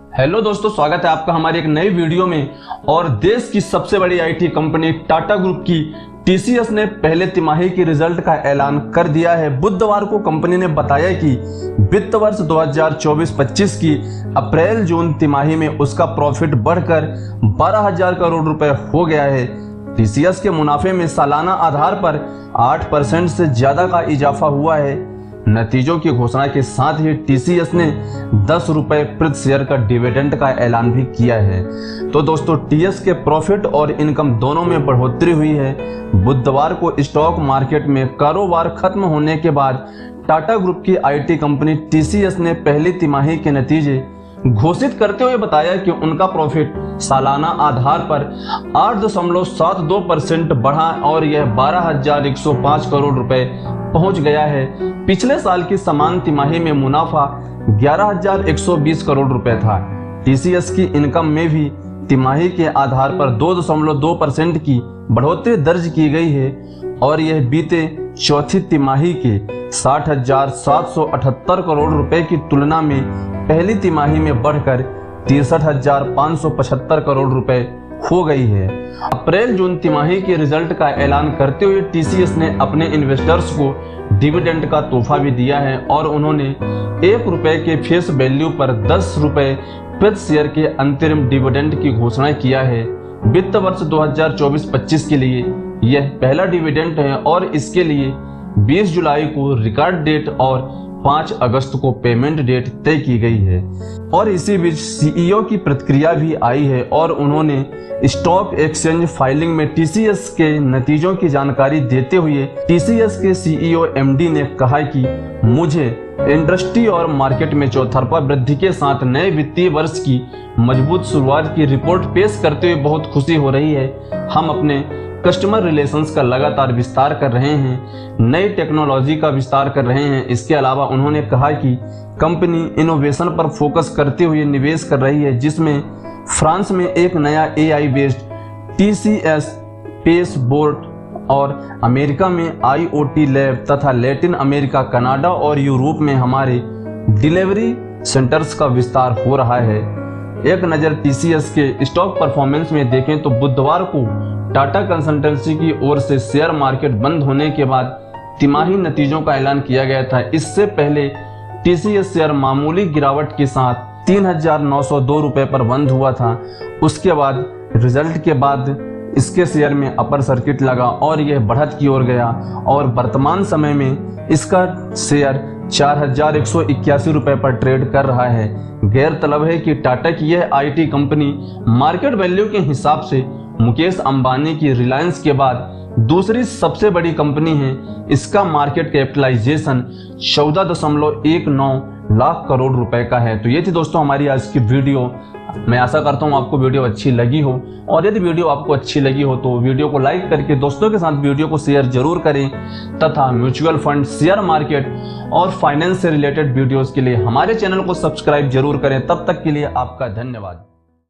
Hello दोस्तों, स्वागत है आपका हमारी एक नई वीडियो में। और देश की सबसे बड़ी आईटी कंपनी टाटा ग्रुप की टीसीएस ने पहले तिमाही की रिजल्ट का ऐलान कर दिया है। बुधवार को कंपनी ने बताया कि वित्त वर्ष 2024-25 की अप्रैल जून तिमाही में उसका प्रॉफिट बढ़कर 12,000 करोड़ रुपए हो गया है। टीसीएस के मुनाफे में सालाना आधार पर 8% से ज्यादा का इजाफा हुआ है। नतीजों की घोषणा के साथ ही टीसीएस ने 10 रुपए प्रति शेयर का डिविडेंड का ऐलान भी किया है। तो दोस्तों, टीएस के प्रॉफिट और इनकम दोनों में बढ़ोतरी हुई है। बुधवार को स्टॉक मार्केट में कारोबार खत्म होने के बाद टाटा ग्रुप की आईटी कंपनी टीसीएस ने पहली तिमाही के नतीजे घोषित करते हुए बताया कि उनका प्रॉफिट सालाना आधार पर 8.72% बढ़ा और यह 12,105 करोड़ रुपए पहुंच गया है। पिछले साल की समान तिमाही में मुनाफा 11,120 करोड़ रुपए था। टीसीएस की इनकम में भी तिमाही के आधार पर 2.2% की बढ़ोतरी दर्ज की गई है और यह बीते चौथी तिमाही के 60,778 करोड़ रुपए की तुलना में पहली तिमाही में बढ़कर 63,575 करोड़ रुपए हो गई है। अप्रैल जून तिमाही के रिजल्ट का ऐलान करते हुए टीसीएस ने अपने इन्वेस्टर्स को डिविडेंड का तोहफा भी दिया है और उन्होंने 1 रुपए के फेस वैल्यू पर 10 रुपए प्रति शेयर के अंतरिम डिविडेंड की घोषणा किया है। वित्त वर्ष 2024-25 के लिए यह पहला डिविडेंड है और इसके लिए 20 जुलाई को रिकॉर्ड डेट और 5 अगस्त को पेमेंट डेट तय की गई है। और इसी बीच सीईओ की प्रतिक्रिया भी आई है और उन्होंने स्टॉक एक्सचेंज फाइलिंग में टीसीएस के नतीजों की जानकारी देते हुए टीसीएस के सीईओ एमडी ने कहा कि मुझे इंडस्ट्री और मार्केट में चौतरफा वृद्धि के साथ नए वित्तीय वर्ष की मजबूत शुरुआत की रिपोर्ट पेश करते हुए बहुत खुशी हो रही है। हम अपने कस्टमर रिलेशंस का लगातार विस्तार कर रहे हैं, नई टेक्नोलॉजी का विस्तार कर रहे हैं। इसके अलावा उन्होंने कहा कि कंपनी इनोवेशन पर फोकस करते हुए निवेश कर रही है, जिसमें फ्रांस में एक नया AI based TCS pace board और अमेरिका में आईओटी लैब तथा लैटिन अमेरिका, कनाडा और यूरोप में हमारे डिलीवरी सेंटर्स का विस्तार हो रहा है। एक नज़र टीसीएस के स्टॉक परफॉर्मेंस में देखें तो बुधवार को टाटा कंसल्टेंसी की ओर से शेयर मार्केट बंद होने के बाद तिमाही नतीजों का ऐलान किया गया था। इससे पहले टीसीएस शेयर मामूली गिरावट के साथ 3,902 रुपए पर बंद हुआ था। उसके बाद रिजल्ट के बाद इसके शेयर में अपर सर्किट लगा और यह बढ़त की ओर गया और वर्तमान समय में इसका शेयर 4,181 रुपए पर ट्रेड कर रहा है। गैरतलब है कि टाटा की यह आईटी कंपनी मार्केट वैल्यू के हिसाब से मुकेश अंबानी की रिलायंस के बाद दूसरी सबसे बड़ी कंपनी है। इसका मार्केट कैपिटलाइजेशन 14.19 लाख करोड़ रुपए का है। तो ये थी दोस्तों हमारी आज की वीडियो। मैं आशा करता हूँ आपको वीडियो अच्छी लगी हो और यदि वीडियो आपको अच्छी लगी हो तो वीडियो को लाइक करके दोस्तों के साथ वीडियो को शेयर जरूर करें तथा म्यूचुअल फंड, शेयर मार्केट और फाइनेंस से रिलेटेड वीडियोस के लिए हमारे चैनल को सब्सक्राइब जरूर करें। तब तक के लिए आपका धन्यवाद।